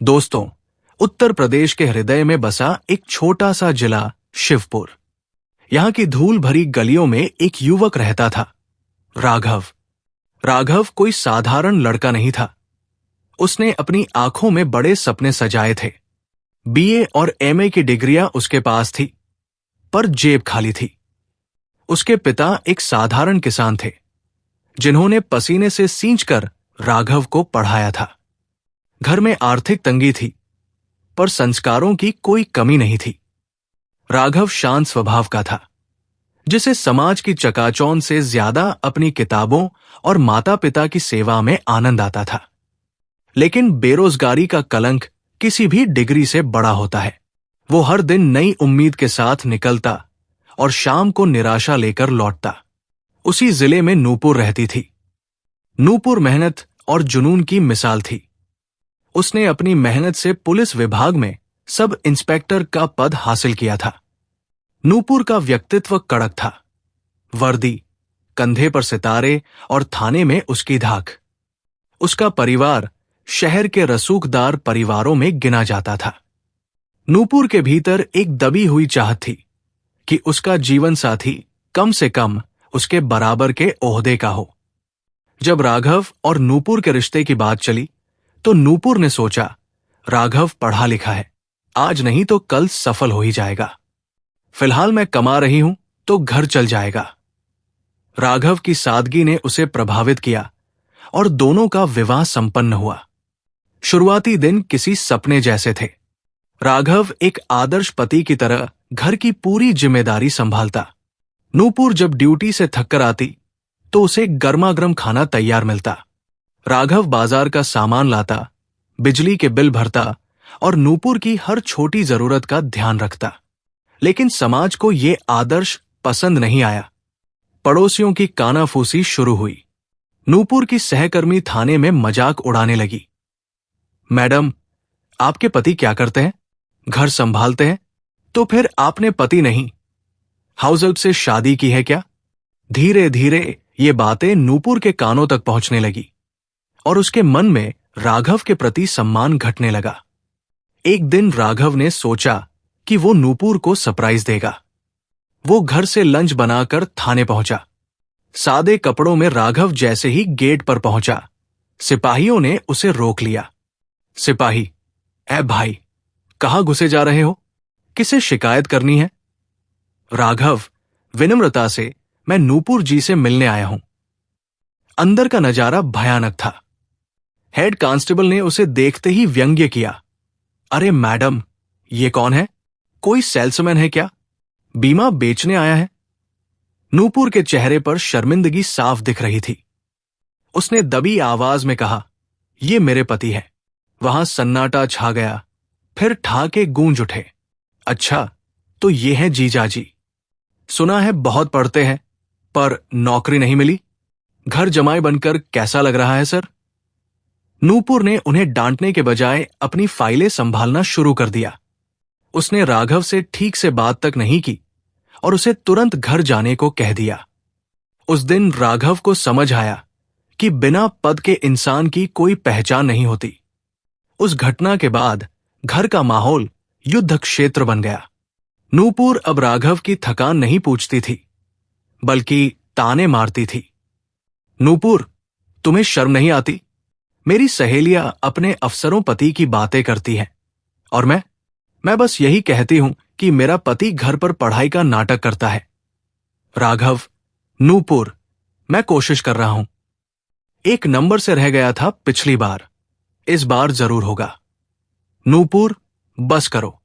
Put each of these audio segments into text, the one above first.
दोस्तों, उत्तर प्रदेश के हृदय में बसा एक छोटा सा जिला शिवपुर। यहां की धूल भरी गलियों में एक युवक रहता था, राघव। राघव कोई साधारण लड़का नहीं था। उसने अपनी आंखों में बड़े सपने सजाए थे। बीए और एमए की डिग्रियां उसके पास थी, पर जेब खाली थी। उसके पिता एक साधारण किसान थे, जिन्होंने पसीने से सींचकर राघव को पढ़ाया था। घर में आर्थिक तंगी थी, पर संस्कारों की कोई कमी नहीं थी। राघव शांत स्वभाव का था, जिसे समाज की चकाचौंध से ज्यादा अपनी किताबों और माता पिता की सेवा में आनंद आता था। लेकिन बेरोजगारी का कलंक किसी भी डिग्री से बड़ा होता है। वो हर दिन नई उम्मीद के साथ निकलता और शाम को निराशा लेकर लौटता। उसी जिले में नूपुर रहती थी। नूपुर मेहनत और जुनून की मिसाल थी। उसने अपनी मेहनत से पुलिस विभाग में सब इंस्पेक्टर का पद हासिल किया था। नूपुर का व्यक्तित्व कड़क था। वर्दी, कंधे पर सितारे और थाने में उसकी धाक। उसका परिवार शहर के रसूखदार परिवारों में गिना जाता था। नूपुर के भीतर एक दबी हुई चाहत थी कि उसका जीवन साथी कम से कम उसके बराबर के ओहदे का हो। जब राघव और नूपुर के रिश्ते की बात चली, तो नूपुर ने सोचा, राघव पढ़ा लिखा है, आज नहीं तो कल सफल हो ही जाएगा। फिलहाल मैं कमा रही हूं तो घर चल जाएगा। राघव की सादगी ने उसे प्रभावित किया और दोनों का विवाह संपन्न हुआ। शुरुआती दिन किसी सपने जैसे थे। राघव एक आदर्श पति की तरह घर की पूरी जिम्मेदारी संभालता। नूपुर जब ड्यूटी से थककर आती, तो उसे गर्मागर्म खाना तैयार मिलता। राघव बाजार का सामान लाता, बिजली के बिल भरता और नूपुर की हर छोटी जरूरत का ध्यान रखता। लेकिन समाज को ये आदर्श पसंद नहीं आया। पड़ोसियों की कानाफूसी शुरू हुई। नूपुर की सहकर्मी थाने में मजाक उड़ाने लगी। मैडम, आपके पति क्या करते हैं? घर संभालते हैं? तो फिर आपने पति नहीं, हाउस हेल्प से शादी की है क्या? धीरे धीरे ये बातें नूपुर के कानों तक पहुंचने लगी और उसके मन में राघव के प्रति सम्मान घटने लगा। एक दिन राघव ने सोचा कि वो नूपुर को सरप्राइज देगा। वो घर से लंच बनाकर थाने पहुंचा। सादे कपड़ों में राघव जैसे ही गेट पर पहुंचा, सिपाहियों ने उसे रोक लिया। सिपाही, ए भाई, कहां घुसे जा रहे हो? किसे शिकायत करनी है? राघव विनम्रता से, मैं नूपुर जी से मिलने आया हूं। अंदर का नजारा भयानक था। हेड कांस्टेबल ने उसे देखते ही व्यंग्य किया। अरे मैडम, ये कौन है? कोई सेल्समैन है क्या? बीमा बेचने आया है? नूपुर के चेहरे पर शर्मिंदगी साफ दिख रही थी। उसने दबी आवाज में कहा, ये मेरे पति है। वहां सन्नाटा छा गया। फिर ठाके गूंज उठे। अच्छा, तो ये हैं जीजाजी। सुना है बहुत पढ़ते हैं, पर नौकरी नहीं मिली। घर जमाई बनकर कैसा लग रहा है सर? नूपुर ने उन्हें डांटने के बजाय अपनी फाइलें संभालना शुरू कर दिया। उसने राघव से ठीक से बात तक नहीं की और उसे तुरंत घर जाने को कह दिया। उस दिन राघव को समझ आया कि बिना पद के इंसान की कोई पहचान नहीं होती। उस घटना के बाद घर का माहौल युद्ध क्षेत्र बन गया। नूपुर अब राघव की थकान नहीं पूछती थी, बल्कि ताने मारती थी। नूपुर, तुम्हें शर्म नहीं आती? मेरी सहेलियां अपने अफसरों पति की बातें करती हैं और मैं बस यही कहती हूं कि मेरा पति घर पर पढ़ाई का नाटक करता है। राघव, नूपुर, मैं कोशिश कर रहा हूं। एक नंबर से रह गया था पिछली बार, इस बार जरूर होगा। नूपुर, बस करो।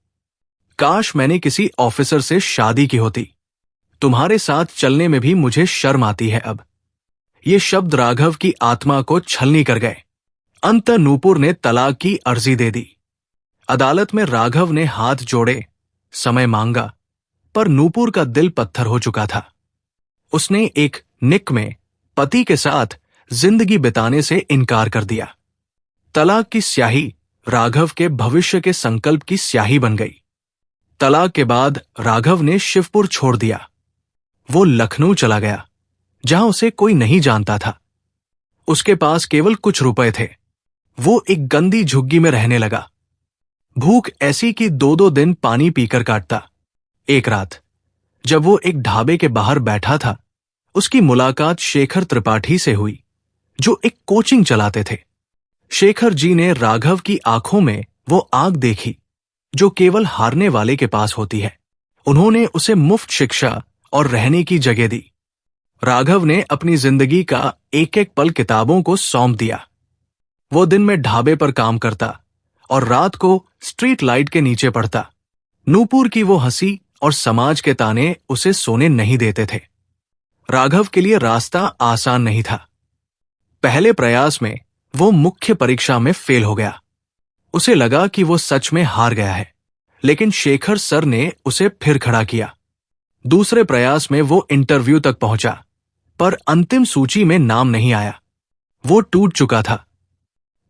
काश मैंने किसी ऑफिसर से शादी की होती। तुम्हारे साथ चलने में भी मुझे शर्म आती है अब। ये शब्द राघव की आत्मा को छलनी कर गए। अंत नूपुर ने तलाक की अर्जी दे दी। अदालत में राघव ने हाथ जोड़े, समय मांगा, पर नूपुर का दिल पत्थर हो चुका था। उसने एक निक में पति के साथ जिंदगी बिताने से इनकार कर दिया। तलाक की स्याही राघव के भविष्य के संकल्प की स्याही बन गई। तलाक के बाद राघव ने शिवपुर छोड़ दिया। वो लखनऊ चला गया, जहां उसे कोई नहीं जानता था। उसके पास केवल कुछ रुपए थे। वो एक गंदी झुग्गी में रहने लगा। भूख ऐसी कि 2-2 दिन पानी पीकर काटता। एक रात जब वो एक ढाबे के बाहर बैठा था, उसकी मुलाकात शेखर त्रिपाठी से हुई, जो एक कोचिंग चलाते थे। शेखर जी ने राघव की आंखों में वो आग देखी जो केवल हारने वाले के पास होती है। उन्होंने उसे मुफ्त शिक्षा और रहने की जगह दी। राघव ने अपनी जिंदगी का एक एक पल किताबों को सौंप दिया। वो दिन में ढाबे पर काम करता और रात को स्ट्रीट लाइट के नीचे पढ़ता। नूपुर की वो हंसी और समाज के ताने उसे सोने नहीं देते थे। राघव के लिए रास्ता आसान नहीं था। पहले प्रयास में वो मुख्य परीक्षा में फेल हो गया। उसे लगा कि वो सच में हार गया है, लेकिन शेखर सर ने उसे फिर खड़ा किया। दूसरे प्रयास में वो इंटरव्यू तक पहुंचा, पर अंतिम सूची में नाम नहीं आया। वो टूट चुका था।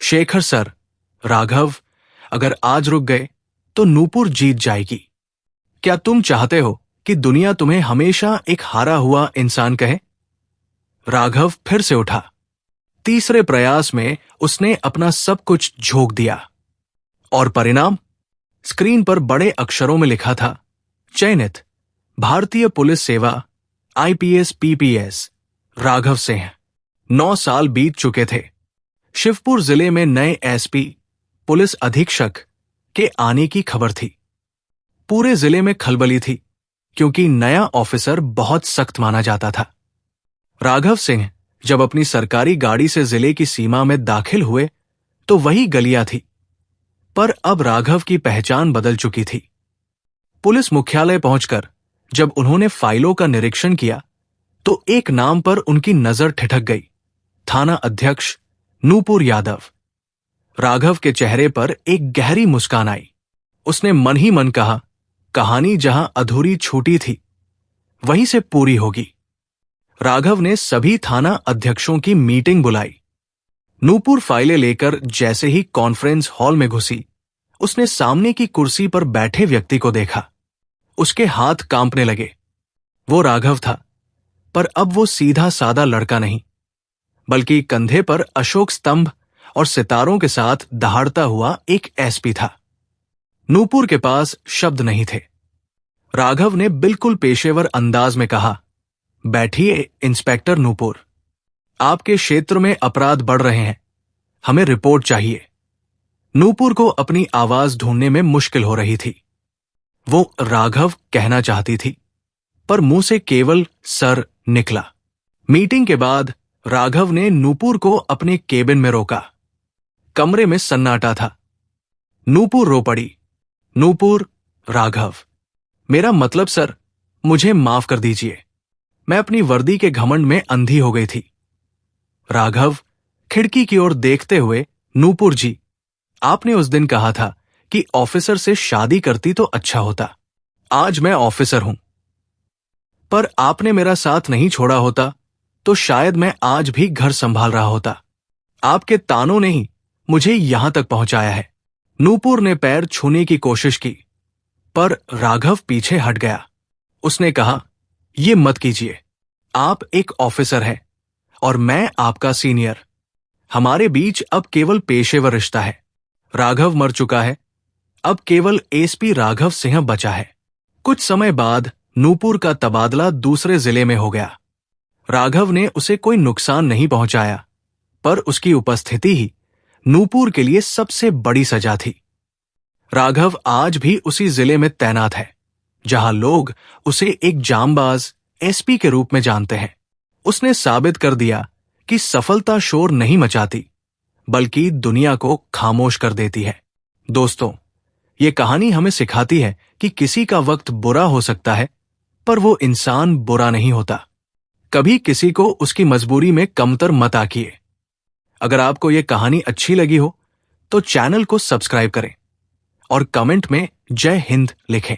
शेखर सर, राघव, अगर आज रुक गए तो नूपुर जीत जाएगी। क्या तुम चाहते हो कि दुनिया तुम्हें हमेशा एक हारा हुआ इंसान कहे? राघव फिर से उठा। तीसरे प्रयास में उसने अपना सब कुछ झोंक दिया और परिणाम स्क्रीन पर बड़े अक्षरों में लिखा था, चयनित भारतीय पुलिस सेवा आईपीएस पीपीएस राघव सिंह। 9 साल बीत चुके थे। शिवपुर जिले में नए एसपी पुलिस अधीक्षक के आने की खबर थी। पूरे जिले में खलबली थी, क्योंकि नया ऑफिसर बहुत सख्त माना जाता था। राघव सिंह जब अपनी सरकारी गाड़ी से जिले की सीमा में दाखिल हुए तो वही गलियां थी, पर अब राघव की पहचान बदल चुकी थी। पुलिस मुख्यालय पहुंचकर जब उन्होंने फाइलों का निरीक्षण किया तो एक नाम पर उनकी नजर ठिठक गई, थाना अध्यक्ष नूपुर यादव। राघव के चेहरे पर एक गहरी मुस्कान आई। उसने मन ही मन कहा, कहानी जहां अधूरी छूटी थी वहीं से पूरी होगी। राघव ने सभी थाना अध्यक्षों की मीटिंग बुलाई। नूपुर फाइलें लेकर जैसे ही कॉन्फ्रेंस हॉल में घुसी, उसने सामने की कुर्सी पर बैठे व्यक्ति को देखा। उसके हाथ कांपने लगे। वो राघव था, पर अब वो सीधा सादा लड़का नहीं, बल्कि कंधे पर अशोक स्तंभ और सितारों के साथ दहाड़ता हुआ एक एसपी था। नूपुर के पास शब्द नहीं थे। राघव ने बिल्कुल पेशेवर अंदाज में कहा, बैठिए इंस्पेक्टर नूपुर, आपके क्षेत्र में अपराध बढ़ रहे हैं, हमें रिपोर्ट चाहिए। नूपुर को अपनी आवाज ढूंढने में मुश्किल हो रही थी। वो राघव कहना चाहती थी, पर मुंह से केवल सर निकला। मीटिंग के बाद राघव ने नूपुर को अपने केबिन में रोका। कमरे में सन्नाटा था। नूपुर रो पड़ी। नूपुर, राघव, मेरा मतलब सर, मुझे माफ कर दीजिए, मैं अपनी वर्दी के घमंड में अंधी हो गई थी। राघव खिड़की की ओर देखते हुए, नूपुर जी, आपने उस दिन कहा था कि ऑफिसर से शादी करती तो अच्छा होता। आज मैं ऑफिसर हूं, पर आपने मेरा साथ नहीं छोड़ा होता तो शायद मैं आज भी घर संभाल रहा होता। आपके तानों ने ही मुझे यहां तक पहुंचाया है। नूपुर ने पैर छूने की कोशिश की, पर राघव पीछे हट गया। उसने कहा, ये मत कीजिए, आप एक ऑफिसर हैं और मैं आपका सीनियर। हमारे बीच अब केवल पेशेवर रिश्ता है। राघव मर चुका है, अब केवल एसपी राघव सिंह बचा है। कुछ समय बाद नूपुर का तबादला दूसरे जिले में हो गया। राघव ने उसे कोई नुकसान नहीं पहुंचाया, पर उसकी उपस्थिति ही नूपुर के लिए सबसे बड़ी सजा थी। राघव आज भी उसी जिले में तैनात है, जहां लोग उसे एक जांबाज एसपी के रूप में जानते हैं। उसने साबित कर दिया कि सफलता शोर नहीं मचाती, बल्कि दुनिया को खामोश कर देती है। दोस्तों, ये कहानी हमें सिखाती है कि किसी का वक्त बुरा हो सकता है, पर वो इंसान बुरा नहीं होता। कभी किसी को उसकी मजबूरी में कमतर मत आकिए। अगर आपको ये कहानी अच्छी लगी हो तो चैनल को सब्सक्राइब करें और कमेंट में जय हिंद लिखें।